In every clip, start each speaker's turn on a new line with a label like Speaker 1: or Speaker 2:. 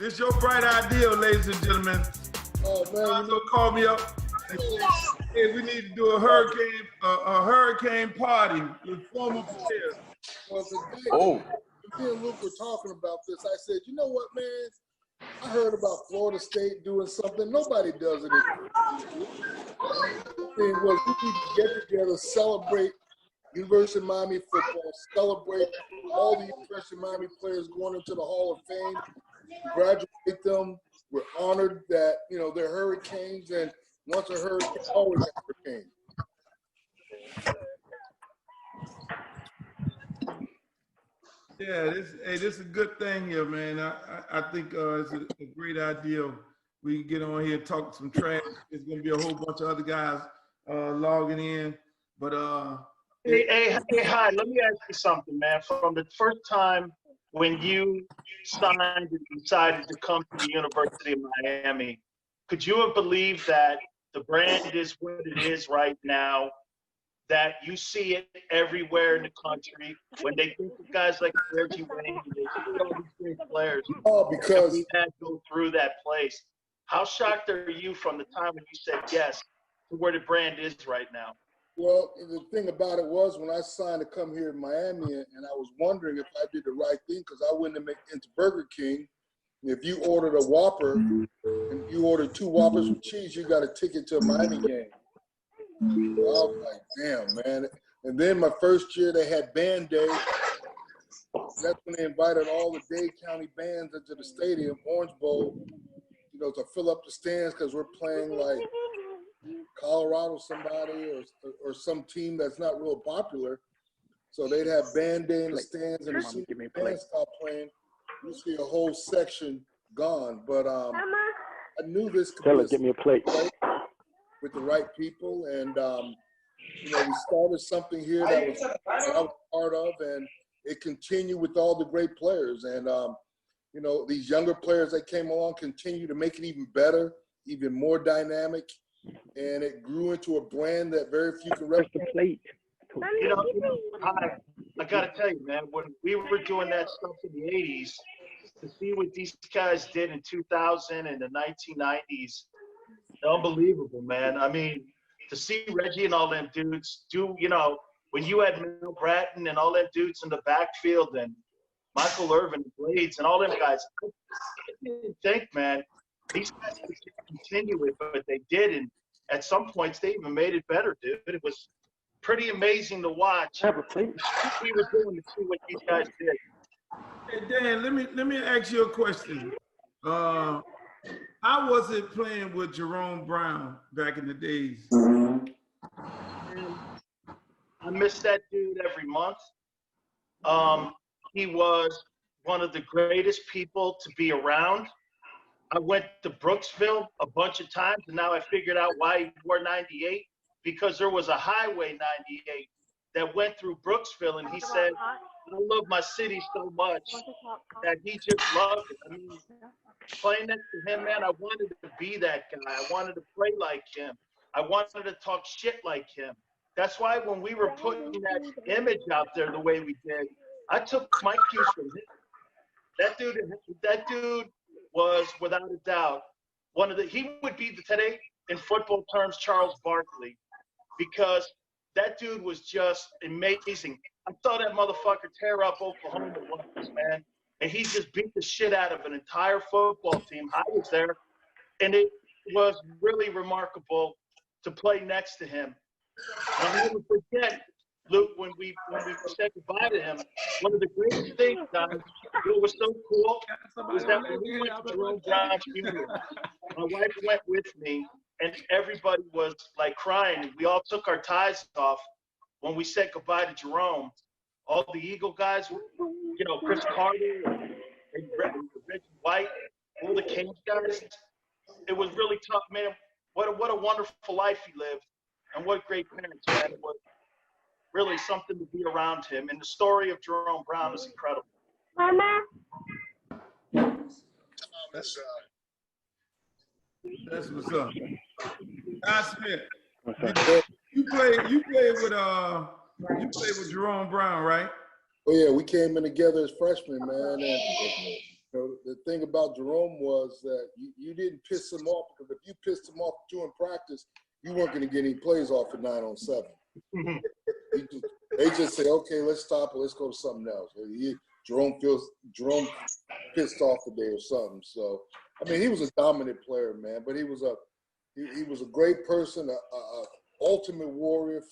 Speaker 1: This your bright idea, ladies and gentlemen.
Speaker 2: Oh man,
Speaker 1: So call me up and say, hey, we need to do a hurricane party with former players.
Speaker 2: well, today, me and Luke were talking about this. I said, you know what, man? I heard about Florida State doing something. Nobody does it. The thing was, we need to get together, celebrate University of Miami football, celebrate all the University of Miami players going into the Hall of Fame, congratulate them. We're honored that, you know, they're Hurricanes, and once a hurricane, always a hurricane.
Speaker 1: Yeah, this is a good thing here, man. I think it's a great idea. We can get on here, talk some trash. There's gonna be a whole bunch of other guys logging in, but
Speaker 3: Hey, hi. Let me ask you something, man. From the first time when you signed and decided to come to the University of Miami, could you have believed that the brand is what it is right now? That you see it everywhere in the country when they think of guys like Reggie Wayne, they see all these great players.
Speaker 2: Oh, because
Speaker 3: we had to go through that place. How shocked are you from the time when you said yes to where the brand is right now?
Speaker 2: well, the thing about it was when I signed to come here in Miami, and I was wondering if I did the right thing because I went into Burger King. And if you ordered a Whopper and you ordered 2 Whoppers with cheese, you got a ticket to a Miami game. So I was like, damn, man. And then my first year, they had band day. That's when they invited all the Dade County bands into the stadium, Orange Bowl, you know, to fill up the stands because we're playing like Colorado somebody or some team that's not real popular. So they'd have band day in the stands, and as soon as the band stopped playing, you see a whole section gone. But I knew this could
Speaker 4: give me a plate.
Speaker 2: With the right people, and you know, we started something here that I was part of, and it continued with all the great players. And you know, these younger players that came along continue to make it even better, even more dynamic, and it grew into a brand that very few can replicate.
Speaker 3: You know, I gotta tell you, man, when we were doing that stuff in the 80s, to see what these guys did in 2000 and the 1990s, unbelievable, man. I mean, to see Reggie and all them dudes do, you know, when you had Mel Bratton and all them dudes in the backfield and Michael Irvin, Blades, and all them guys, I didn't think, man, these guys could continue with what they did. And at some points, they even made it better, dude. It was pretty amazing to watch. We were doing to see what these guys did.
Speaker 1: Hey, Dan, let me ask you a question. How was it playing with Jerome Brown back in the days?
Speaker 3: I miss that dude every month. He was one of the greatest people to be around. I went to Brooksville a bunch of times, and now I figured out why he wore 98, because there was a Highway 98 that went through Brooksville, and he said, I love my city so much that he just loved it. I mean, playing next to him, man, I wanted to be that guy. I wanted to play like him. I wanted to talk shit like him. That's why when we were putting that image out there the way we did, I took my cues from him. That dude was, without a doubt, he would be today, in football terms, Charles Barkley, because that dude was just amazing. I saw that motherfucker tear up Oklahoma once, man. And he just beat the shit out of an entire football team. I was there, and it was really remarkable to play next to him. I'll never forget, Luke, when we said goodbye to him, one of the greatest things, guys, what was so cool was that when we went to Jerome Brown's funeral, my wife went with me, and everybody was like crying. We all took our ties off when we said goodbye to Jerome. All the Eagle guys, you know, Chris Carter and Reggie White, all the Kings guys. It was really tough, man. What a wonderful life he lived, and what great parents, man. It was really something to be around him. And the story of Jerome Brown is incredible.
Speaker 5: Mama.
Speaker 1: That's what's up. Guy Smith, you played with Jerome Brown, right?
Speaker 2: Oh yeah, we came in together as freshmen, man, and you know, the thing about Jerome was that you didn't piss him off, because if you pissed him off during practice, you weren't going to get any plays off at 9-on-7. They just say, okay, let's stop it. Let's go to something else. Jerome pissed off today or something. So, I mean, he was a dominant player, man, but he was a great person, a ultimate warrior.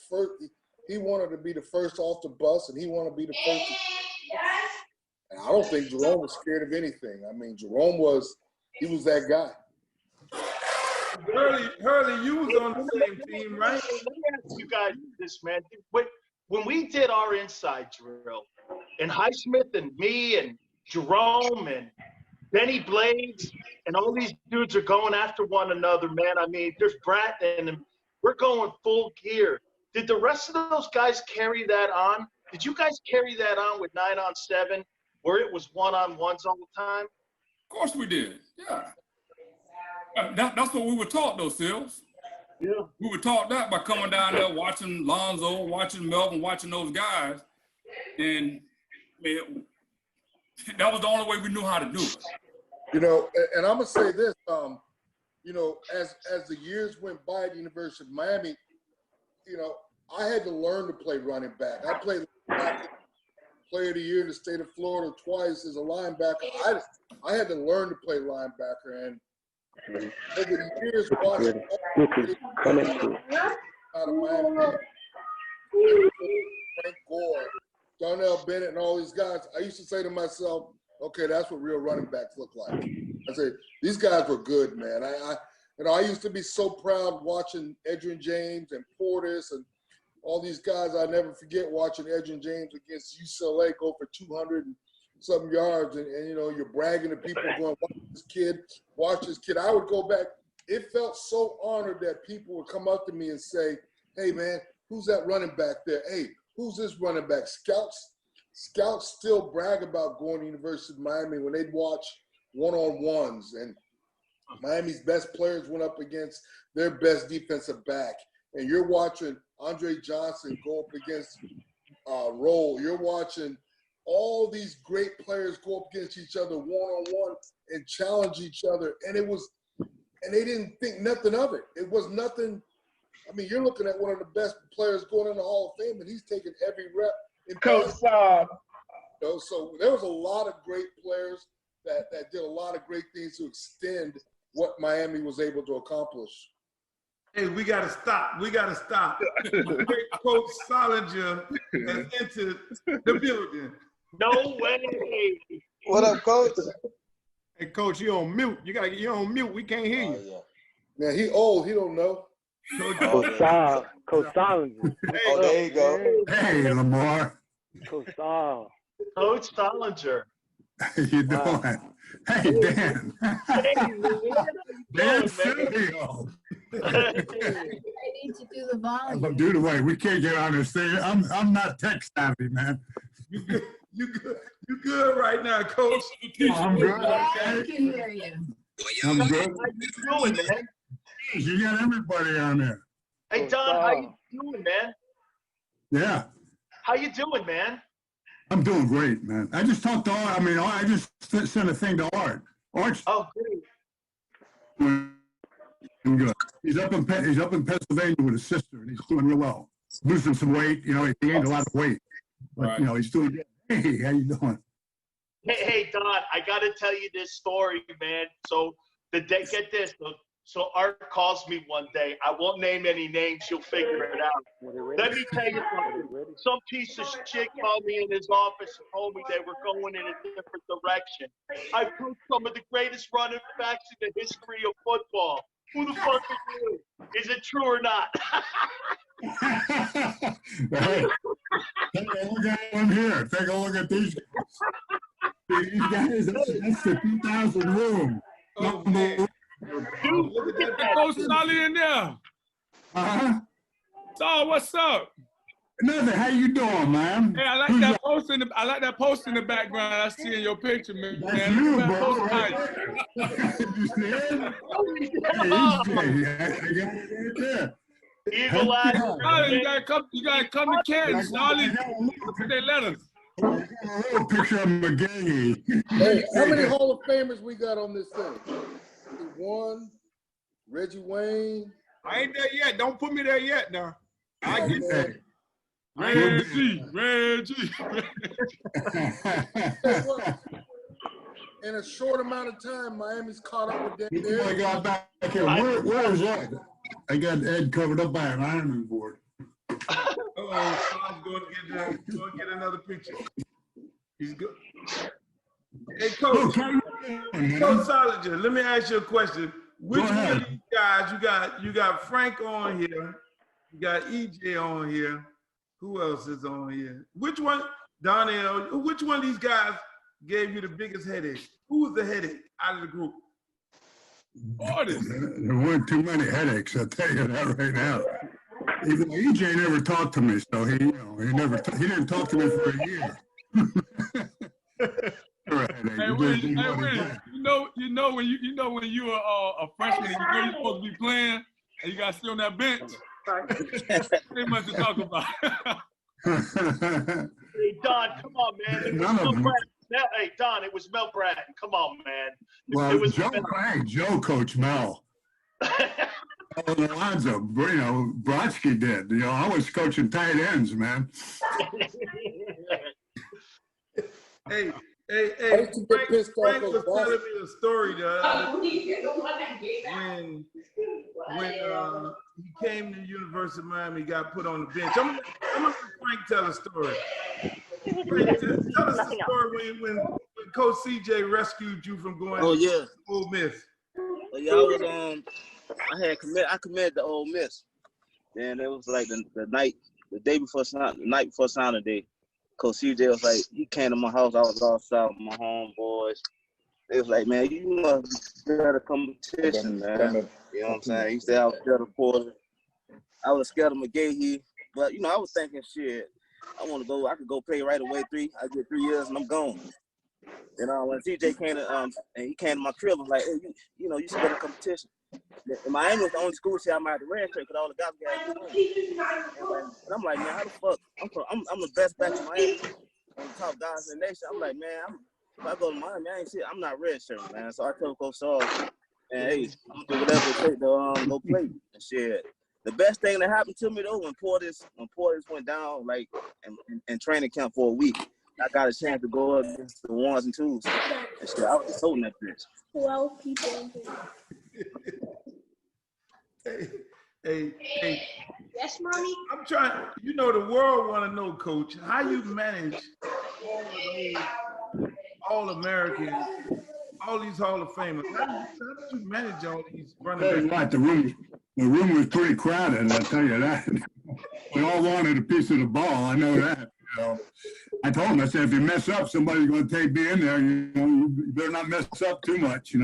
Speaker 2: He wanted to be the first off the bus, and he wanted to be the first. And I don't think Jerome was scared of anything. I mean, Jerome was that guy.
Speaker 1: Hurley, you was on the same team, right?
Speaker 3: Let me ask you guys this, man. When we did our inside drill, and Highsmith and me and Jerome and Benny Blades and all these dudes are going after one another, man. I mean, there's Brat and we're going full gear. Did the rest of those guys carry that on? Did you guys carry that on with 9-on-7, where it was 1-on-1s all the time?
Speaker 4: Of course we did. Yeah. That's what we were taught, though, Sills.
Speaker 3: Yeah.
Speaker 4: We were taught that by coming down there, watching Lonzo, watching Melvin, watching those guys. And man, that was the only way we knew how to do it.
Speaker 2: You know, and I'm going to say this, you know, as the years went by at the University of Miami, you know, I had to learn to play running back. I played Player of the Year in the state of Florida twice as a linebacker. I had to learn to play linebacker, and over the years, watching out of Miami, Frank Gore, Darnell Bennett, and all these guys, I used to say to myself, okay, that's what real running backs look like. I said, these guys were good, man. I used to be so proud watching Edgerrin James and Portis and all these guys. I never forget watching Edgerrin James against UCLA go for 200 and something yards, and you know, you're bragging to people going, watch this kid. I would go back. It felt so honored that people would come up to me and say, hey, man, who's that running back there? Hey, who's this running back? Scouts still brag about going to University of Miami when they'd watch one-on-ones, and Miami's best players went up against their best defensive back. And you're watching Andre Johnson go up against Roll. You're watching all these great players go up against each other one-on-one and challenge each other. And they didn't think nothing of it. It was nothing. I mean, you're looking at one of the best players going in the Hall of Fame, and he's taking every rep.
Speaker 5: Coach,
Speaker 2: you know, so there was a lot of great players that did a lot of great things to extend what Miami was able to accomplish.
Speaker 1: Hey, we got to stop. Great Coach Solinger has entered the building.
Speaker 3: No way.
Speaker 5: what up, Coach?
Speaker 6: Hey, Coach, you on mute. You gotta get you on mute. We can't hear you.
Speaker 2: Now, he old. He don't know.
Speaker 7: Coach Solinger.
Speaker 5: Oh, there you go.
Speaker 8: Hey, Lamar.
Speaker 7: Coach Sol.
Speaker 3: Coach Solinger.
Speaker 8: How you doing? Hey, Dan.
Speaker 3: Hey, man.
Speaker 8: Dan
Speaker 3: man.
Speaker 8: Silvio.
Speaker 9: I need to do the volume.
Speaker 8: Dude, away. We can't get on this thing. I'm not tech savvy, man.
Speaker 1: You good right now, Coach?
Speaker 8: I'm good.
Speaker 9: Yeah, I
Speaker 8: Okay.
Speaker 9: can hear you.
Speaker 8: I'm good.
Speaker 3: How you doing, man?
Speaker 8: You got everybody on there.
Speaker 3: Hey, Don, how you doing, man?
Speaker 8: Yeah.
Speaker 3: How you doing, man?
Speaker 8: I'm doing great, man. I just talked to Art. I mean, I just sent a thing to Art. Art's
Speaker 3: Oh, great.
Speaker 8: doing good. He's up in Pennsylvania with his sister, and he's doing real well. Losing some weight. You know, he gained a lot of weight. But,
Speaker 4: Right.
Speaker 8: you know, he's doing good. Hey, how you doing?
Speaker 3: Hey, Don, I got to tell you this story, man. So get this. So Art calls me one day. I won't name any names. You'll figure it out. Let me tell you something. Some piece of shit called me in his office and told me they were going in a different direction. I proved some of the greatest running backs in the history of football. Who the fuck is you? Is it true or not?
Speaker 8: Hey, take a look at them here. Take a look at these guys. These guys, that's the 2,000 room.
Speaker 1: Oh, man.
Speaker 3: Dude, look at that.
Speaker 6: Coach Solly in there.
Speaker 8: Uh-huh.
Speaker 6: So what's up?
Speaker 8: Nothing. How you doing, man?
Speaker 6: Hey, I like
Speaker 8: Who's
Speaker 6: that post in the background. I see in your picture, man.
Speaker 8: That's you,
Speaker 6: That
Speaker 8: bro.
Speaker 6: post
Speaker 8: Right
Speaker 6: nice.
Speaker 8: there. You see it? Hey, I got it right there.
Speaker 3: Eagle Eye.
Speaker 6: Solly, you gotta come to Canton, Solly. Look at their letters.
Speaker 8: A little picture of McGahee.
Speaker 2: Hey, how many Hall of Famers we got on this thing? One, Reggie Wayne.
Speaker 6: I ain't there yet. Don't put me there yet now. I get
Speaker 8: Hey,
Speaker 4: Reggie.
Speaker 2: In a short amount of time, Miami's caught up with
Speaker 8: I
Speaker 2: them.
Speaker 8: got back here. Where is that? I got Ed covered up by an ironing board.
Speaker 1: I'm going to get another picture. He's good. Hey, Coach. Coach Solinger, let me ask you a question. Which one of these guys, you got Frank on here, you got EJ on here. Who else is on here? Which one, Donnell, which one of these guys gave you the biggest headache? Who was the headache out of the group?
Speaker 4: Artist.
Speaker 8: There weren't too many headaches, I'll tell you that right now. Even EJ never talked to me, so he didn't talk to me for a year.
Speaker 4: Hey, Reggie, you know when you were a freshman, and you're supposed to be playing, and you got to sit on that bench. Ain't much to talk about.
Speaker 3: Hey, Don, come on, man. It was
Speaker 8: None of
Speaker 3: Mel
Speaker 8: them.
Speaker 3: Bratton. Hey, Don, it was Mel Bratton. Come on, man.
Speaker 8: Well,
Speaker 3: It was
Speaker 8: Joe coached Mel. Alonzo, Brodsky did. I was coaching tight ends, man.
Speaker 1: Hey,
Speaker 2: I used to get pissed off
Speaker 1: Frank
Speaker 2: those
Speaker 1: was telling
Speaker 2: bosses.
Speaker 1: me a story the other day when he came to the University of Miami, he got put on the bench. I'm gonna let Frank tell a story. Frank, tell us the story when Coach CJ rescued you from going to Ole Miss.
Speaker 5: Well, yeah, I was I committed to Ole Miss, and it was like the night before signing day. Coach CJ was like, he came to my house. I was outside with my homeboys. They was like, man, you must be better competition, man. You know what I'm saying? He said I was scared of Porter. I was scared of McGahee. But, I was thinking, shit, I could go play right away I get 3 years and I'm gone. When CJ came to, and he came to my crib, I was like, hey, you scared of competition. And Miami was the only school I might have red shirt because all the guys got home. And I'm like, man, how the fuck? I'm the best back in Miami, one of the top guys in the nation. I'm like, man, if I go to Miami, I'm not red shirt, man. So I told Coach Saul, man, hey, I'm gonna do whatever it takes to go play and shit. The best thing that happened to me though, when Portis went down, like in training camp for a week, I got a chance to go against the ones and twos. And shit, I was just holding that bitch.
Speaker 9: 12 people in here.
Speaker 1: Hey.
Speaker 9: Yes, mommy?
Speaker 1: I'm trying, the world want to know, Coach, how you manage all of those All-Americans, all these Hall of Famers. How did you manage all these running backs?
Speaker 8: The room was pretty crowded, I'll tell you that. We all wanted a piece of the ball, I know that. I told him, I said, if you mess up, somebody's going to take me in there. You better not mess up too much,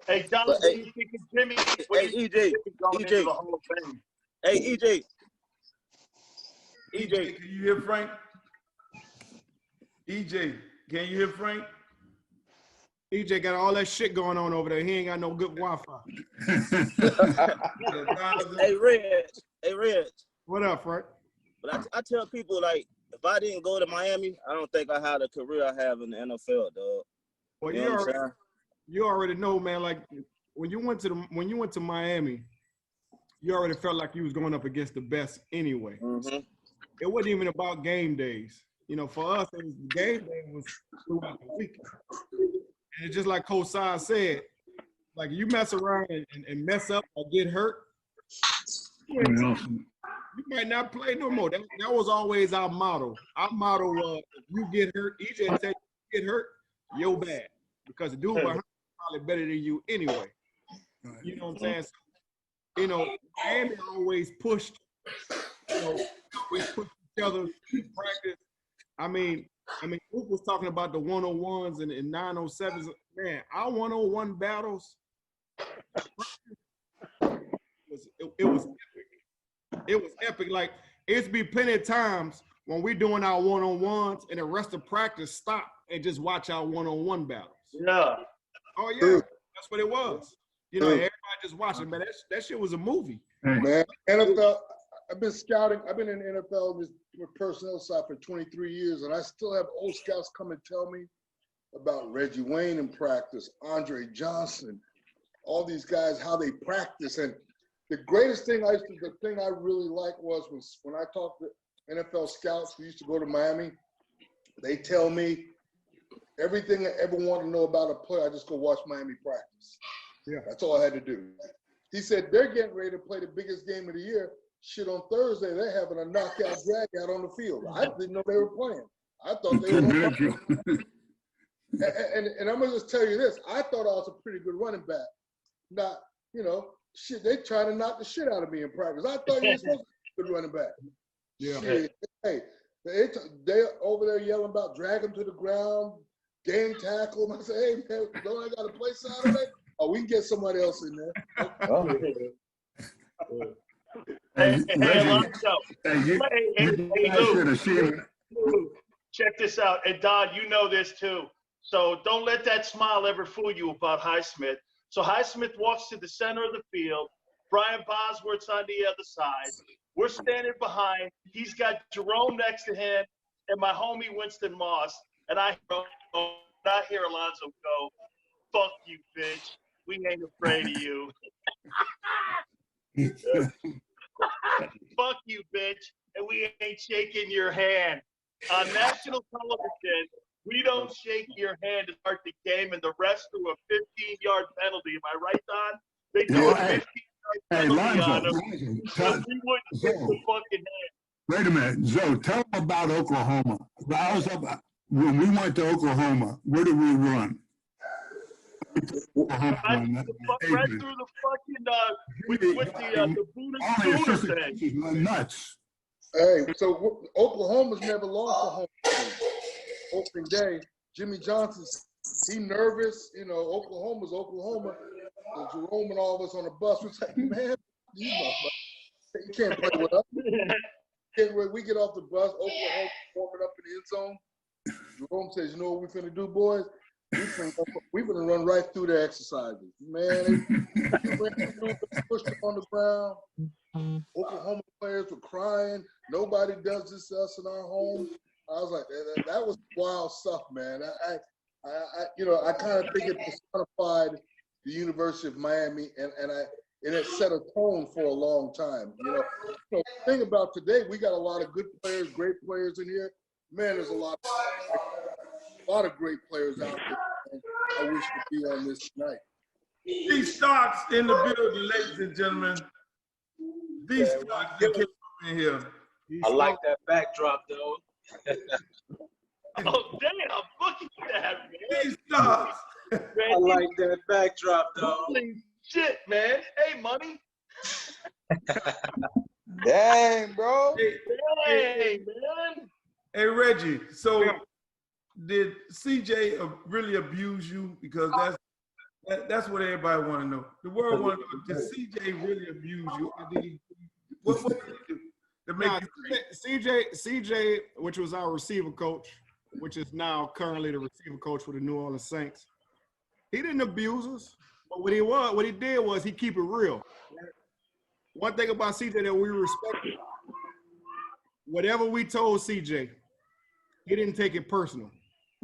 Speaker 3: Hey, Don, what do you think of Jimmy?
Speaker 5: Hey, EJ. Hey, EJ.
Speaker 1: EJ, can you hear Frank? EJ, can you hear Frank?
Speaker 6: EJ got all that shit going on over there. He ain't got no good Wi-Fi.
Speaker 5: Hey, Reg.
Speaker 6: What up, Frank?
Speaker 5: But I tell people, like, if I didn't go to Miami, I don't think I had a career I have in the NFL, dog.
Speaker 6: Well,
Speaker 5: you know what I'm saying?
Speaker 6: You already know, man. Like when you went to Miami, you already felt like you was going up against the best anyway.
Speaker 5: Mm-hmm.
Speaker 6: It wasn't even about game days. For us, game day was throughout the week. And it's just like Coach Sai said, like you mess around and mess up or get hurt, you might not play no more. That was always our motto. Our motto was, if you get hurt, EJ said, you get hurt, you're bad. Because the dude behind you is probably better than you anyway. You know what I'm saying? Miami always pushed, always pushed each other in practice. I mean, Luke was talking about the 101s and 907s. Man, our 101 battles, it was epic. It was epic. Like, it's be plenty of times when we're doing our 101s and the rest of practice stop and just watch our 101 battles.
Speaker 3: Yeah.
Speaker 6: Oh, yeah. That's what it was. Everybody just watching, man. That shit was a movie.
Speaker 2: Man, NFL, I've been scouting. I've been in the NFL this personnel side for 23 years, and I still have old scouts come and tell me about Reggie Wayne in practice, Andre Johnson, all these guys, how they practice. And the greatest thing the thing I really liked was when I talked to NFL scouts who used to go to Miami, they tell me everything I ever want to know about a player, I just go watch Miami practice.
Speaker 6: Yeah.
Speaker 2: That's all I had to do. He said they're getting ready to play the biggest game of the year. Shit, on Thursday, they're having a knockout drag out on the field. I didn't know they were playing. I thought they were going to and I'm going to just tell you this. I thought I was a pretty good running back. Not, shit, they trying to knock the shit out of me in practice. I thought you were supposed to be a good running back.
Speaker 6: Yeah.
Speaker 2: Shit. Hey, they over there yelling about drag them to the ground, game tackle them. I said, hey, man, don't I got to play Saturday? Oh, we can get somebody else in there.
Speaker 3: Hey,
Speaker 8: Reggie,
Speaker 3: Alonzo. Hey, Lou, check this out. And Don, you know this too. So don't let that smile ever fool you about Highsmith. So Highsmith walks to the center of the field. Brian Bosworth's on the other side. We're standing behind. He's got Jerome next to him and my homie Winston Moss. And I hear Alonzo go, fuck you, bitch. We ain't afraid of you. Fuck you, bitch. And we ain't shaking your hand. On national television, we don't shake your hand to start the game, and the rest threw a 15-yard penalty. Am I right, Don? They threw a 15-yard penalty on him. So we wouldn't shake the fucking hand.
Speaker 8: Wait a minute, Joe, tell them about Oklahoma. When we went to Oklahoma, where did we run?
Speaker 3: Right through the fucking, with the Buddha Schooner thing.
Speaker 8: Nuts.
Speaker 2: Hey, so Oklahoma's never lost a home game. Opening day, Jimmy Johnson, he nervous. Oklahoma's Oklahoma. So Jerome and all of us on the bus was like, man, you can't play with us. We get off the bus, Oklahoma warming up in the end zone. Jerome says, you know what we finna do, boys? We finna run right through the exercises. Man, they pushed them on the ground. Oklahoma players were crying. Nobody does this to us in our home. I was like, that was wild stuff, man. I kind of think it personified the University of Miami, and it set a tone for a long time. The thing about today, we got a lot of good players, great players in here. Man, there's a lot of great players out there. And I wish to be on this tonight.
Speaker 1: These Starks in the building, ladies and gentlemen. These Starks that came in here.
Speaker 10: I like that backdrop, though.
Speaker 3: Oh, damn, look at that, man.
Speaker 1: These Starks.
Speaker 10: I like that backdrop, though.
Speaker 3: Holy shit, man. Hey, money.
Speaker 11: Dang, bro.
Speaker 3: Hey, man.
Speaker 1: Hey, Reggie, so did CJ really abuse you? Because that's what everybody want to know. The world want to know, did CJ really abuse you? Or did he, what did he do to make you
Speaker 6: CJ, which was our receiver coach, which is now currently the receiver coach for the New Orleans Saints, he didn't abuse us. But what he did was he keep it real. One thing about CJ that we respect, whatever we told CJ, he didn't take it personal.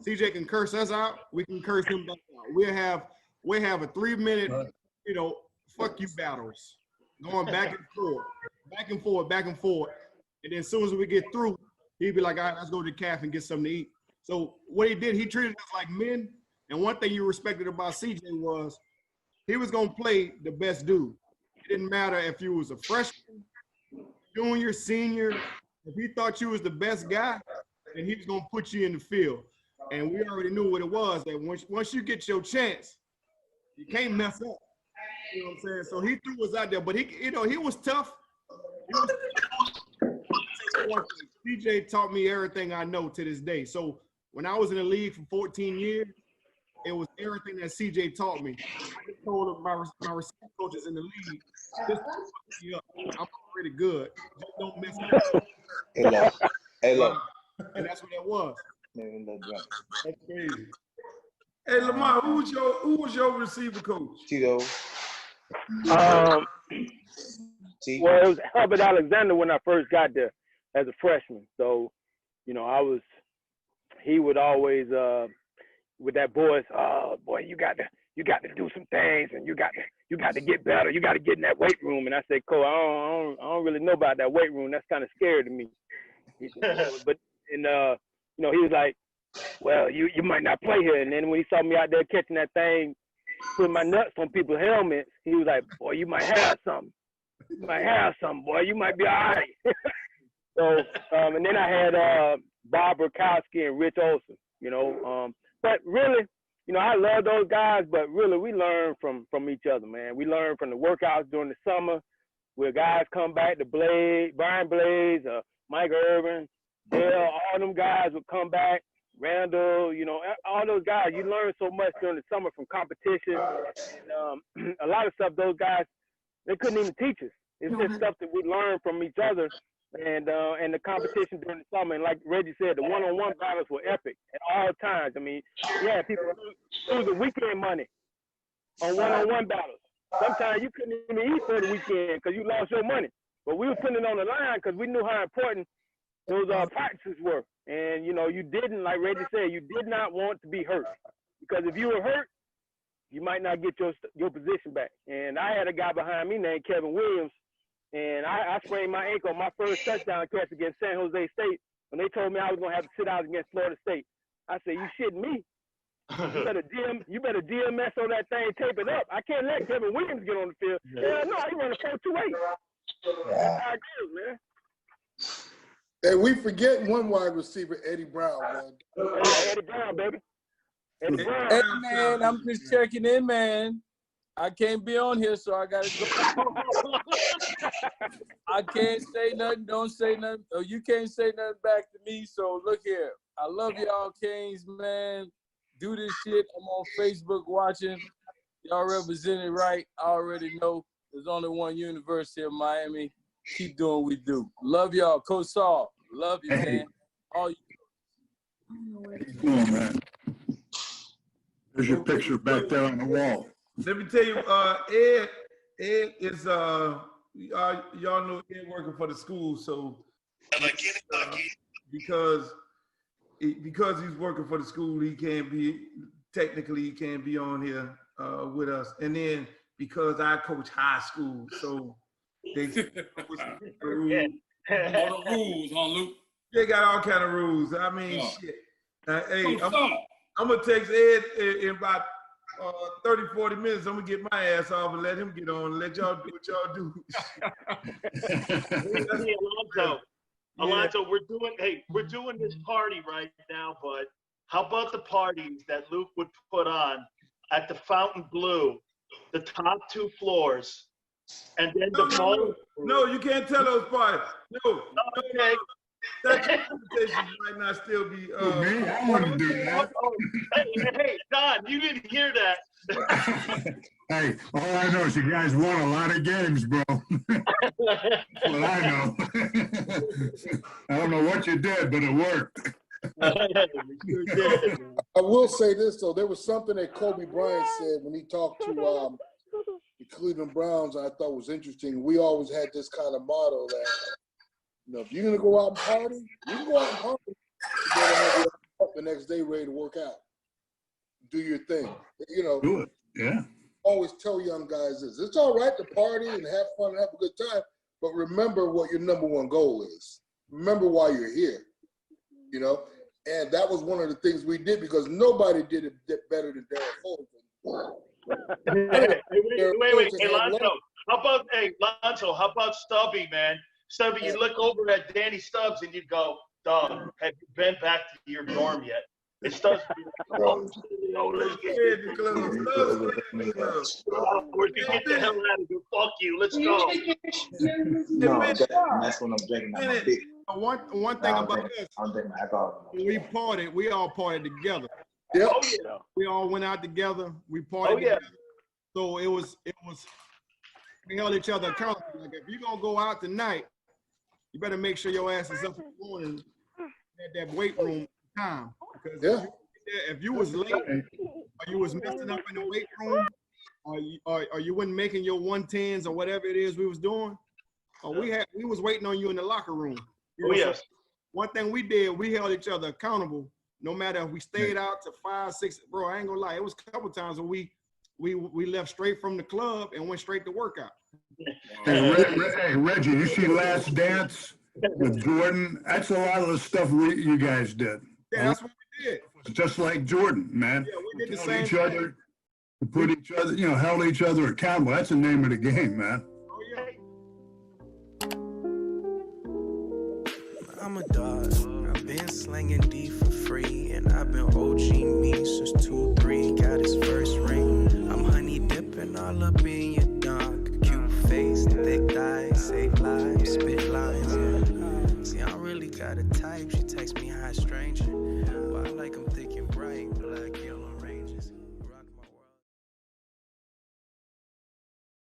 Speaker 6: CJ can curse us out, we can curse him back out. We have a 3-minute, fuck you battles, going back and forth, back and forth, back and forth. And then as soon as we get through, he'd be like, all right, let's go to the cafe and get something to eat. So what he did, he treated us like men. And one thing you respected about CJ was he was going to play the best dude. It didn't matter if you was a freshman, junior, senior. If he thought you was the best guy, then he was going to put you in the field. And we already knew what it was, that once you get your chance, you can't mess up. You know what I'm saying? So he threw us out there, but he was tough. CJ taught me everything I know to this day. So when I was in the league for 14 years, it was everything that CJ taught me. I told my receiver coaches in the league, just fuck me up. I'm already good. Just don't mess up.
Speaker 11: Hey, look.
Speaker 6: And that's what that was.
Speaker 1: That's crazy. Hey, Lamar, who was your receiver coach?
Speaker 11: Tito.
Speaker 7: Well, it was Hubbard Alexander when I first got there as a freshman. So, you know, he would always, with that voice, oh boy, you got to do some things, and you got to get better. You got to get in that weight room. And I said, Cole, I don't really know about that weight room. That's kind of scary to me. But you know, he was like, well, you might not play here. And then when he saw me out there catching that thing, putting my nuts on people's helmets, he was like, boy, you might have something. You might have something, boy. You might be all right. So, and then I had Bob Burkowski and Rich Olson, you know. But really, you know, I love those guys, but really we learn from each other, man. We learn from the workouts during the summer where guys come back to Brian Blaze, Mike Irvin, Dale, all them guys would come back. Randall, you know, all those guys, you learn so much during the summer from competition. And, a lot of stuff those guys, they couldn't even teach us. It's just stuff that we learn from each other and the competition during the summer. And like Reggie said, the one-on-one battles were epic at all times. I mean, yeah, people losing weekend money on one-on-one battles. Sometimes you couldn't even eat for the weekend because you lost your money. But we were putting it on the line because we knew how important those practices were. And, you know, you didn't, like Reggie said, you did not want to be hurt. Because if you were hurt, you might not get your position back. And I had a guy behind me named Kevin Williams, and I sprained my ankle on my first touchdown catch against San Jose State when they told me I was going to have to sit out against Florida State. I said, you shitting me. You better DMS on that thing, tape it up. I can't let Kevin Williams get on the field. Yeah, no, he run a 4.28. That's how it goes, man.
Speaker 2: Hey, we forget one wide receiver, Eddie Brown, man.
Speaker 7: Eddie Brown, baby. Eddie Brown.
Speaker 11: Hey, man, I'm just checking in, man. I can't be on here, so I got to go. I can't say nothing. Don't say nothing. Oh, you can't say nothing back to me, so look here. I love y'all, Kings, man. Do this shit. I'm on Facebook watching. Y'all represented right. I already know there's only one university in Miami. Keep doing what we do. Love y'all. Coach Saul. Love you, man. All you.
Speaker 8: Oh, man. There's your picture back there on the wall.
Speaker 1: Let me tell you, Ed is y'all know Ed working for the school, so because he's working for the school, he can't be on here with us. And then because I coach high school, so they
Speaker 4: rules, huh, Luke?
Speaker 1: They got all kind of rules. I mean,
Speaker 4: yeah.
Speaker 1: Shit. Hey, I'm gonna text Ed in about 30, 40 minutes. I'm gonna get my ass off and let him get on and let y'all do what y'all do.
Speaker 3: Alonzo, we're doing this party right now, but how about the parties that Luke would put on at the Fontainebleau, the top 2 floors, and then
Speaker 1: No, you can't tell those parties. No.
Speaker 3: Okay.
Speaker 1: That invitation might not still be.
Speaker 8: Me? I want to do that.
Speaker 3: Hey, Don, you didn't hear that.
Speaker 8: Hey, all I know is you guys won a lot of games, bro. That's what I know. I don't know what you did, but it worked.
Speaker 2: I will say this, though. There was something that Kobe Bryant said when he talked to the Cleveland Browns I thought was interesting. We always had this kind of motto that, you know, if you're going to go out and party, you can go out and party. You better have your up the next day ready to work out. Do your thing. You know.
Speaker 8: Do it, yeah.
Speaker 2: Always tell young guys this. It's all right to party and have fun and have a good time, but remember what your number one goal is. Remember why you're here, you know? And that was one of the things we did because nobody did it better than Derek Fulton.
Speaker 3: Wait, hey, Lonzo. How about Stubby, man? Stubby, you look over at Danny Stubbs and you go, dog, have you been back to your dorm yet? It starts to be like, let's get the club. Where'd you get the hell out of here? Fuck you, let's go.
Speaker 12: No, that's when I'm drinking my big.
Speaker 6: One thing about us, when we all partied together.
Speaker 2: Yep.
Speaker 3: Oh, yeah.
Speaker 6: We all went out together. We partied together. So it was we held each other accountable. Like if you're gonna go out tonight, you better make sure your ass is up in the morning at that weight room time. Because if you was late or you was messing up in the weight room or you wasn't making your 110s or whatever it is we was doing, We was waiting on you in the locker room.
Speaker 3: Oh, yes.
Speaker 6: One thing we did, we held each other accountable. No matter if we stayed out to 5, 6, bro, I ain't gonna lie. It was a couple times where we left straight from the club and went straight to workout.
Speaker 8: Hey, Reggie, you see Last Dance with Jordan? That's a lot of the stuff you guys did.
Speaker 6: Yeah, that's what we did.
Speaker 8: Just like Jordan, man.
Speaker 6: Yeah, we did the
Speaker 8: Held
Speaker 6: same
Speaker 8: each other, put each other, held each other accountable. That's the name of the game, man.
Speaker 6: Oh, yeah.
Speaker 13: I'm a dog. I've been slanging D for free, and I've been OG me since 2-3. Got his first ring. I'm honey dipping all up in your dog. Cute face, thick thighs, save lives, spit lines. Yeah. See, I don't really got a type. She texts me, hi, stranger.